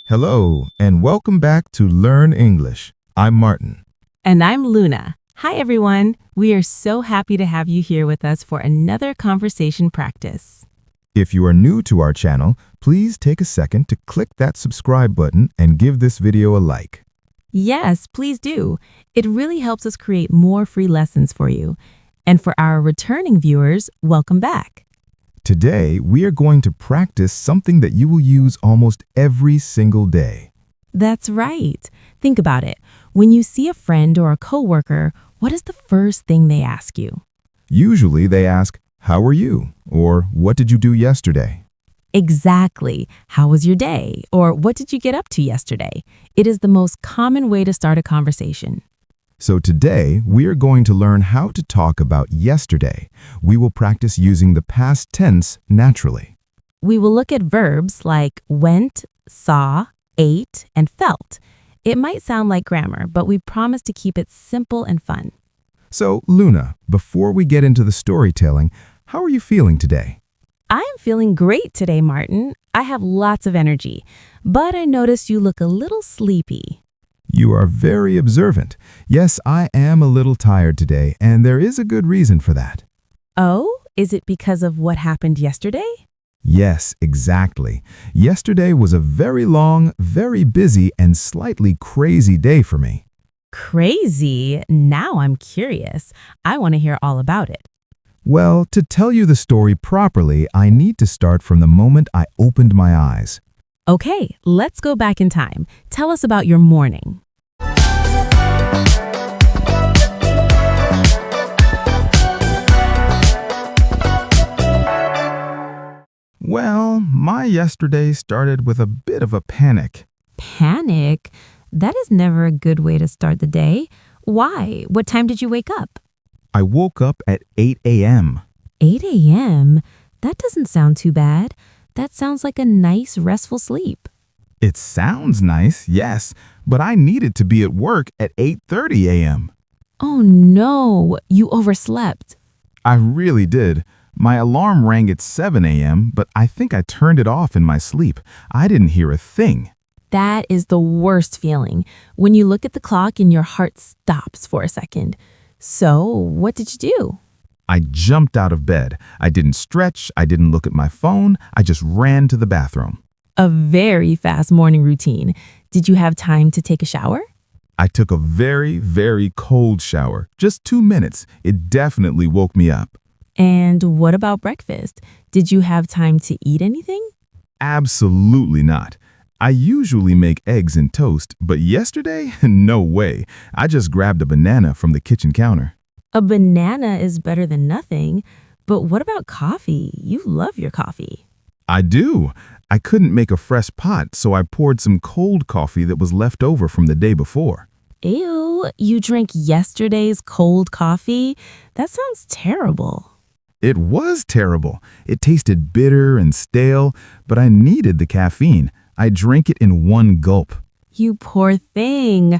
Hello, and welcome back to Learn English. I'm Martin. And I'm Luna. Hi, everyone. We are so happy to have you here with us for another conversation practice. If you are new to our channel, please take a second to click that subscribe button and give this video a like. Yes, please do. It really helps us create more free lessons for you. And for our returning viewers, welcome back. Today, we are going to practice something that you will use almost every single day. That's right. Think about it. When you see a friend or a coworker, what is the first thing they ask you? Usually, they ask, "How are you?" or "What did you do yesterday?" Exactly. How was your day? Or what did you get up to yesterday? It is the most common way to start a conversation. So today, we are going to learn how to talk about yesterday. We will practice using the past tense naturally. We will look at verbs like went, saw, ate, and felt. It might sound like grammar, but we promise to keep it simple and fun. So, Luna, before we get into the storytelling, how are you feeling today? I am feeling great today, Martin. I have lots of energy, but I noticed you look a little sleepy. You are very observant. Yes, I am a little tired today, and there is a good reason for that. Oh, is it because of what happened yesterday? Yes, exactly. Yesterday was a very long, very busy, and slightly crazy day for me. Crazy? Now I'm curious. I want to hear all about it. Well, to tell you the story properly, I need to start from the moment I opened my eyes. Okay, let's go back in time. Tell us about your morning. Well, my yesterday started with a bit of a panic. Panic? That is never a good way to start the day. Why? What time did you wake up? I woke up at 8 a.m. 8 a.m.? That doesn't sound too bad. That sounds like a nice, restful sleep. It sounds nice, yes, but I needed to be at work at 8:30 a.m. Oh no, you overslept. I really did. My alarm rang at 7 a.m., but I think I turned it off in my sleep. I didn't hear a thing. That is the worst feeling, when you look at the clock and your heart stops for a second. So, what did you do? I jumped out of bed. I didn't stretch. I didn't look at my phone. I just ran to the bathroom. A very fast morning routine. Did you have time to take a shower? I took a very, very cold shower. Just 2 minutes. It definitely woke me up. And what about breakfast? Did you have time to eat anything? Absolutely not. I usually make eggs and toast, but yesterday, no way. I just grabbed a banana from the kitchen counter. A banana is better than nothing. But what about coffee? You love your coffee. I do. I couldn't make a fresh pot, so I poured some cold coffee that was left over from the day before. Ew, you drank yesterday's cold coffee? That sounds terrible. It was terrible. It tasted bitter and stale, but I needed the caffeine. I drank it in one gulp. You poor thing.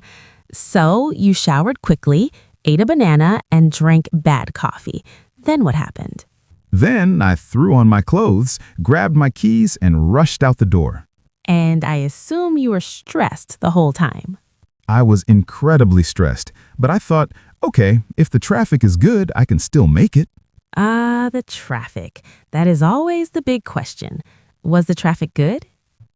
So you showered quickly, ate a banana, and drank bad coffee. Then what happened? Then I threw on my clothes, grabbed my keys, and rushed out the door. And I assume you were stressed the whole time. I was incredibly stressed, but I thought, okay, if the traffic is good, I can still make it. The traffic. That is always the big question. Was the traffic good?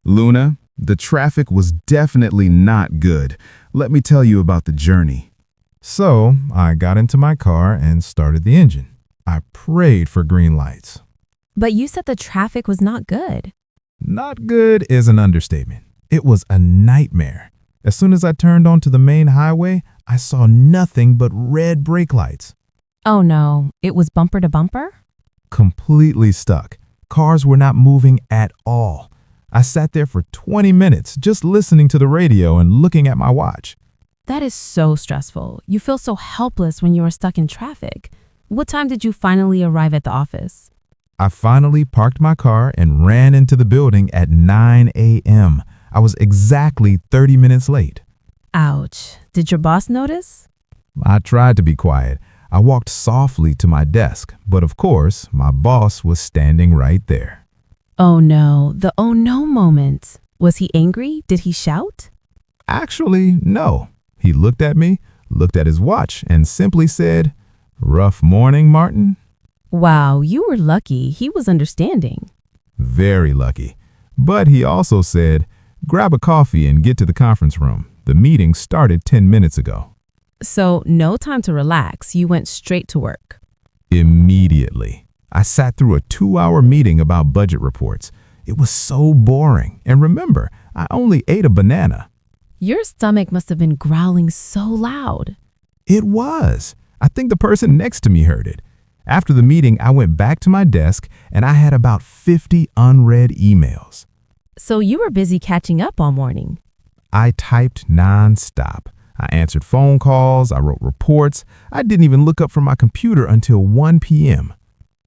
Luna, the traffic was definitely not good. Let me tell you about the journey. So, I got into my car and started the engine. I prayed for green lights. But you said the traffic was not good. Not good is an understatement. It was a nightmare. As soon as I turned onto the main highway, I saw nothing but red brake lights. Oh no, it was bumper to bumper? Completely stuck. Cars were not moving at all. I sat there for 20 minutes just listening to the radio and looking at my watch. That is so stressful. You feel so helpless when you are stuck in traffic. What time did you finally arrive at the office? I finally parked my car and ran into the building at 9 a.m. I was exactly 30 minutes late. Ouch. Did your boss notice? I tried to be quiet. I walked softly to my desk, but of course, my boss was standing right there. Oh no, the oh no moment. Was he angry? Did he shout? Actually, no. He looked at me, looked at his watch, and simply said, "Rough morning, Martin?" Wow, you were lucky. He was understanding. Very lucky. But he also said, "Grab a coffee and get to the conference room. The meeting started 10 minutes ago." So, no time to relax. You went straight to work. Immediately. I sat through a 2-hour meeting about budget reports. It was so boring. And remember, I only ate a banana. Your stomach must have been growling so loud. It was. I think the person next to me heard it. After the meeting, I went back to my desk and I had about 50 unread emails. So you were busy catching up all morning. I typed nonstop. I answered phone calls, I wrote reports. I didn't even look up from my computer until 1 p.m.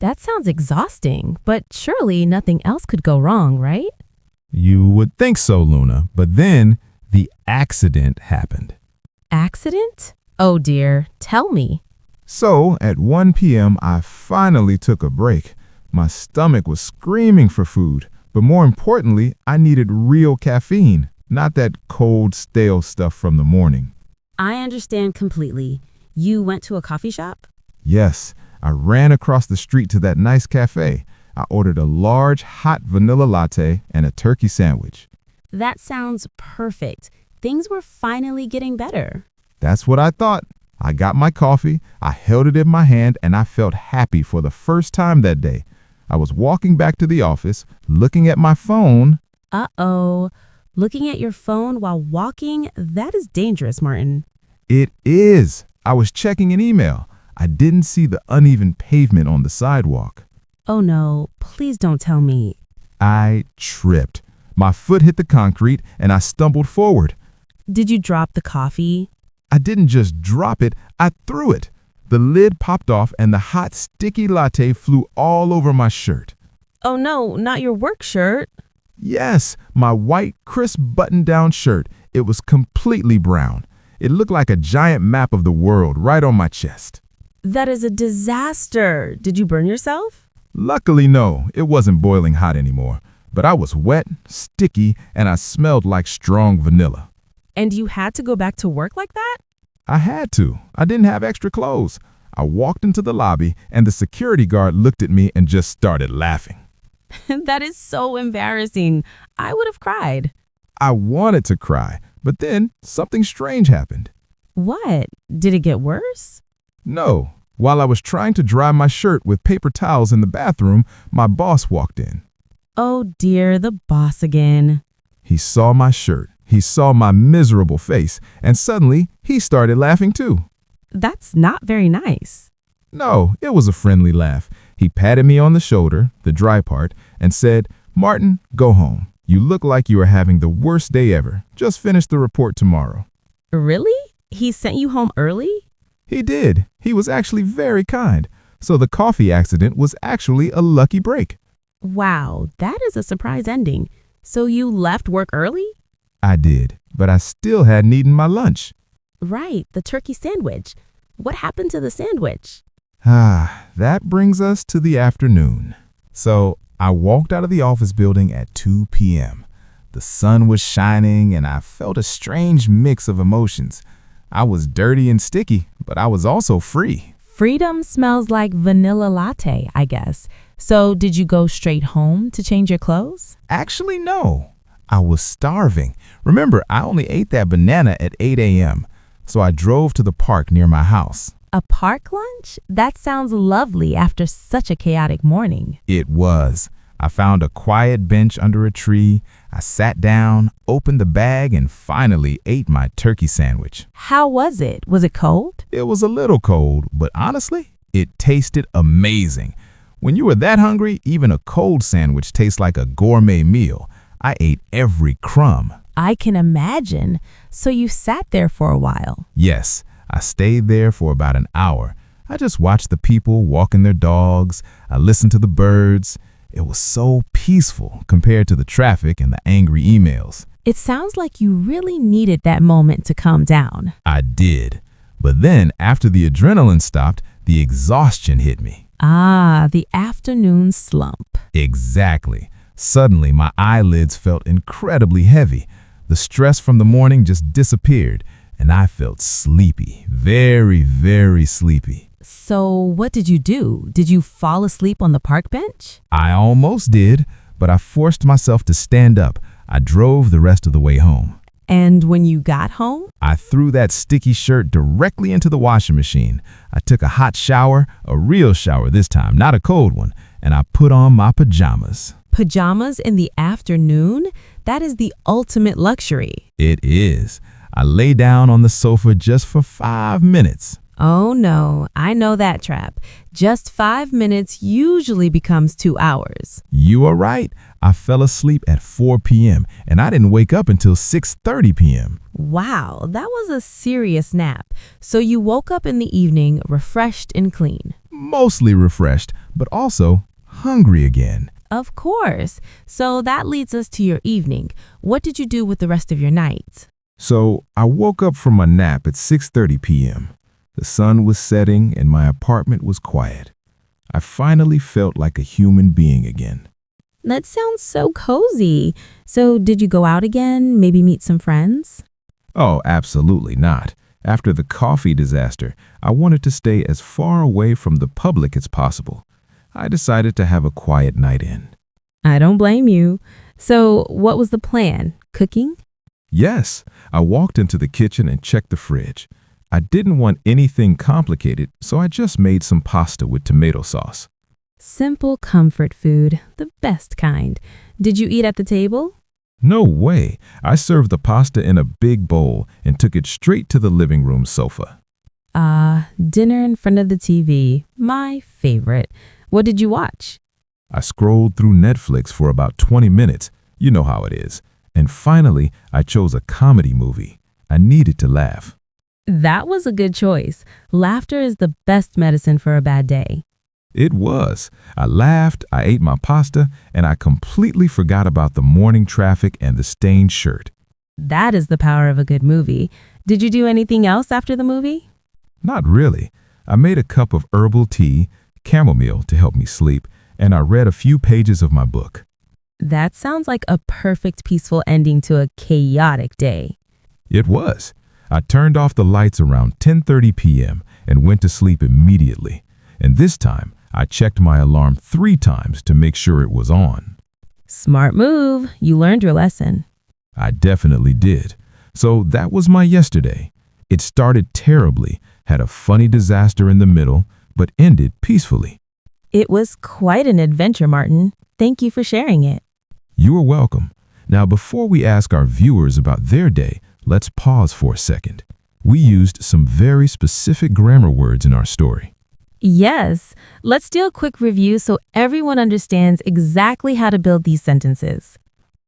That sounds exhausting, but surely nothing else could go wrong, right? You would think so, Luna, but then the accident happened. Accident? Oh dear, tell me. So at 1 p.m., I finally took a break. My stomach was screaming for food, but more importantly, I needed real caffeine, not that cold, stale stuff from the morning. I understand completely. You went to a coffee shop? Yes, I ran across the street to that nice cafe. I ordered a large hot vanilla latte and a turkey sandwich. That sounds perfect. Things were finally getting better. That's what I thought. I got my coffee, I held it in my hand, and I felt happy for the first time that day. I was walking back to the office, looking at my phone. Uh-oh. Looking at your phone while walking, that is dangerous, Martin. It is. I was checking an email. I didn't see the uneven pavement on the sidewalk. Oh no, please don't tell me. I tripped. My foot hit the concrete and I stumbled forward. Did you drop the coffee? I didn't just drop it, I threw it. The lid popped off and the hot, sticky latte flew all over my shirt. Oh no, not your work shirt. Yes, my white, crisp button-down shirt. It was completely brown. It looked like a giant map of the world right on my chest. That is a disaster. Did you burn yourself? Luckily, no, it wasn't boiling hot anymore. But I was wet, sticky, and I smelled like strong vanilla. And you had to go back to work like that? I had to. I didn't have extra clothes. I walked into the lobby, and the security guard looked at me and just started laughing. That is so embarrassing. I would have cried. I wanted to cry, but then something strange happened. What? Did it get worse? No. While I was trying to dry my shirt with paper towels in the bathroom, my boss walked in. Oh dear, the boss again. He saw my shirt. He saw my miserable face, and suddenly he started laughing too. That's not very nice. No, it was a friendly laugh. He patted me on the shoulder, the dry part, and said, "Martin, go home. You look like you are having the worst day ever. Just finish the report tomorrow." Really? He sent you home early? He did. He was actually very kind. So the coffee accident was actually a lucky break. Wow, that is a surprise ending. So you left work early? I did, but I still hadn't eaten my lunch. Right, the turkey sandwich. What happened to the sandwich? That brings us to the afternoon. So I walked out of the office building at 2 p.m. The sun was shining and I felt a strange mix of emotions. I was dirty and sticky, but I was also free. Freedom smells like vanilla latte, I guess. So did you go straight home to change your clothes? Actually, no. I was starving. Remember, I only ate that banana at 8 a.m., so I drove to the park near my house. A park lunch? That sounds lovely after such a chaotic morning. It was. I found a quiet bench under a tree. I sat down, opened the bag, and finally ate my turkey sandwich. How was it? Was it cold? It was a little cold, but honestly, it tasted amazing. When you are that hungry, even a cold sandwich tastes like a gourmet meal. I ate every crumb. I can imagine. So you sat there for a while. Yes, I stayed there for about an hour. I just watched the people walking their dogs. I listened to the birds. It was so peaceful compared to the traffic and the angry emails. It sounds like you really needed that moment to calm down. I did. But then, after the adrenaline stopped, the exhaustion hit me. Ah, the afternoon slump. Exactly. Suddenly, my eyelids felt incredibly heavy. The stress from the morning just disappeared, and I felt sleepy, very, very sleepy. So, what did you do? Did you fall asleep on the park bench? I almost did, but I forced myself to stand up. I drove the rest of the way home. And when you got home? I threw that sticky shirt directly into the washing machine. I took a hot shower, a real shower this time, not a cold one, and I put on my pajamas. Pajamas in the afternoon? That is the ultimate luxury. It is. I lay down on the sofa just for 5 minutes. Oh no, I know that trap. Just 5 minutes usually becomes 2 hours. You are right. I fell asleep at 4 p.m. and I didn't wake up until 6:30 p.m. Wow, that was a serious nap. So you woke up in the evening refreshed and clean. Mostly refreshed, but also hungry again. Of course. So that leads us to your evening. What did you do with the rest of your night? So I woke up from my nap at 6:30 p.m. The sun was setting and my apartment was quiet. I finally felt like a human being again. That sounds so cozy. So did you go out again? Maybe meet some friends? Oh, absolutely not. After the coffee disaster, I wanted to stay as far away from the public as possible. I decided to have a quiet night in. I don't blame you. So what was the plan? Cooking? Yes, I walked into the kitchen and checked the fridge. I didn't want anything complicated, so I just made some pasta with tomato sauce. Simple comfort food, the best kind. Did you eat at the table? No way. I served the pasta in a big bowl and took it straight to the living room sofa. Dinner in front of the TV. My favorite. What did you watch? I scrolled through Netflix for about 20 minutes. You know how it is. And finally, I chose a comedy movie. I needed to laugh. That was a good choice. Laughter is the best medicine for a bad day. It was. I laughed, I ate my pasta, and I completely forgot about the morning traffic and the stained shirt. That is the power of a good movie. Did you do anything else after the movie? Not really. I made a cup of herbal tea, chamomile to help me sleep, and I read a few pages of my book. That sounds like a perfect peaceful ending to a chaotic day. It was. I turned off the lights around 10:30 p.m. and went to sleep immediately. And this time, I checked my alarm 3 times to make sure it was on. Smart move. You learned your lesson. I definitely did. So that was my yesterday. It started terribly, had a funny disaster in the middle, but ended peacefully. It was quite an adventure, Martin. Thank you for sharing it. You are welcome. Now, before we ask our viewers about their day, let's pause for a second. We used some very specific grammar words in our story. Yes, let's do a quick review so everyone understands exactly how to build these sentences.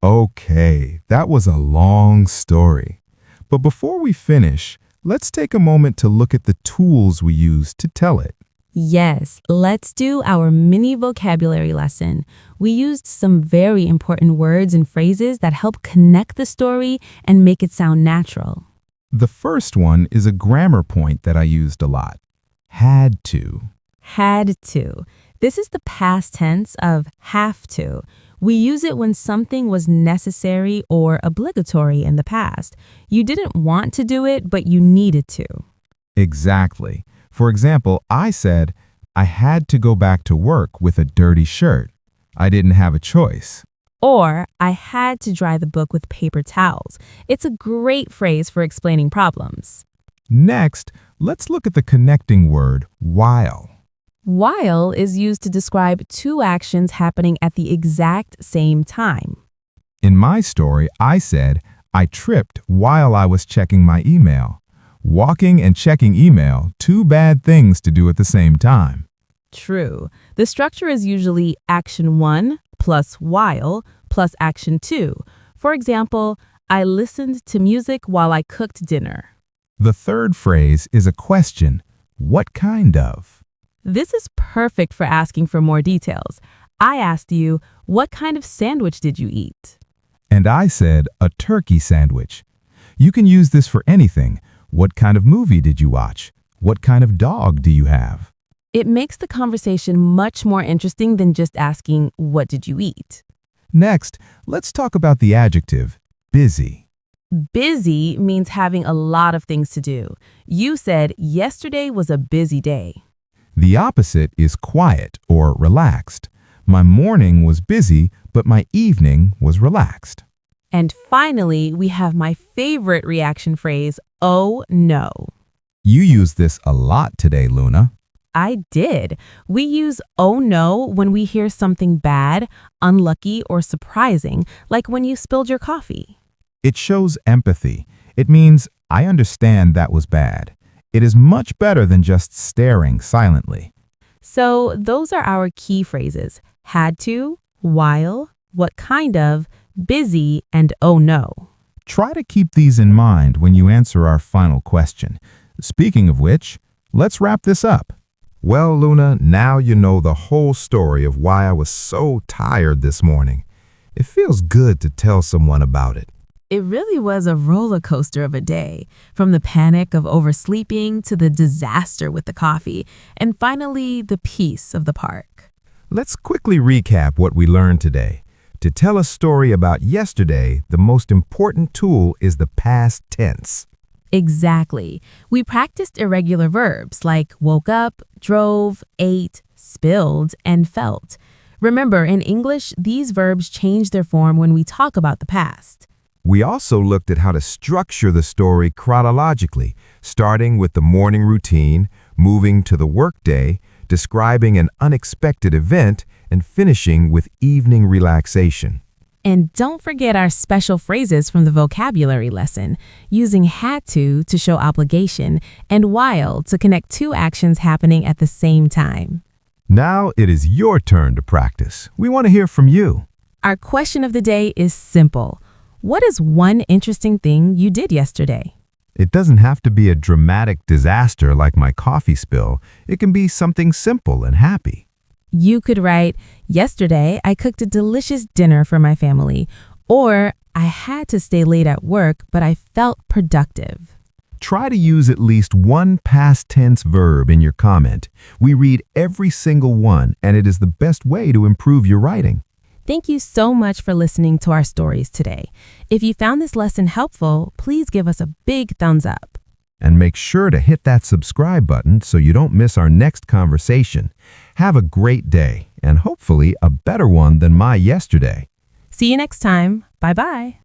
Okay, that was a long story. But before we finish, let's take a moment to look at the tools we used to tell it. Yes, let's do our mini vocabulary lesson. We used some very important words and phrases that help connect the story and make it sound natural. The first one is a grammar point that I used a lot. Had to. Had to. This is the past tense of have to. We use it when something was necessary or obligatory in the past. You didn't want to do it, but you needed to. Exactly. For example, I said, I had to go back to work with a dirty shirt. I didn't have a choice. Or, I had to dry the book with paper towels. It's a great phrase for explaining problems. Next, let's look at the connecting word, while. While is used to describe 2 actions happening at the exact same time. In my story, I said, I tripped while I was checking my email. Walking and checking email, 2 bad things to do at the same time. True. The structure is usually action 1 plus while plus action 2. For example, I listened to music while I cooked dinner. The third phrase is a question. What kind of? This is perfect for asking for more details. I asked you, what kind of sandwich did you eat? And I said, a turkey sandwich. You can use this for anything. What kind of movie did you watch? What kind of dog do you have? It makes the conversation much more interesting than just asking, what did you eat? Next, let's talk about the adjective busy. Busy means having a lot of things to do. You said yesterday was a busy day. The opposite is quiet or relaxed. My morning was busy, but my evening was relaxed. And finally, we have my favorite reaction phrase, oh no. You use this a lot today, Luna. I did. We use oh no when we hear something bad, unlucky, or surprising, like when you spilled your coffee. It shows empathy. It means, I understand that was bad. It is much better than just staring silently. So those are our key phrases: had to, while, what kind of, busy, and oh no. Try to keep these in mind when you answer our final question. Speaking of which, let's wrap this up. Well, Luna, now you know the whole story of why I was so tired this morning. It feels good to tell someone about it. It really was a roller coaster of a day, from the panic of oversleeping to the disaster with the coffee, and finally the peace of the park. Let's quickly recap what we learned today. To tell a story about yesterday, the most important tool is the past tense. Exactly. We practiced irregular verbs like woke up, drove, ate, spilled, and felt. Remember, in English, these verbs change their form when we talk about the past. We also looked at how to structure the story chronologically, starting with the morning routine, moving to the workday, describing an unexpected event, and finishing with evening relaxation. And don't forget our special phrases from the vocabulary lesson, using had to show obligation and while to connect two actions happening at the same time. Now it is your turn to practice. We want to hear from you. Our question of the day is simple. What is one interesting thing you did yesterday? It doesn't have to be a dramatic disaster like my coffee spill. It can be something simple and happy. You could write, yesterday I cooked a delicious dinner for my family, or I had to stay late at work, but I felt productive. Try to use at least one past tense verb in your comment. We read every single one, and it is the best way to improve your writing. Thank you so much for listening to our stories today. If you found this lesson helpful, please give us a big thumbs up. And make sure to hit that subscribe button so you don't miss our next conversation. Have a great day, and hopefully a better one than my yesterday. See you next time. Bye-bye.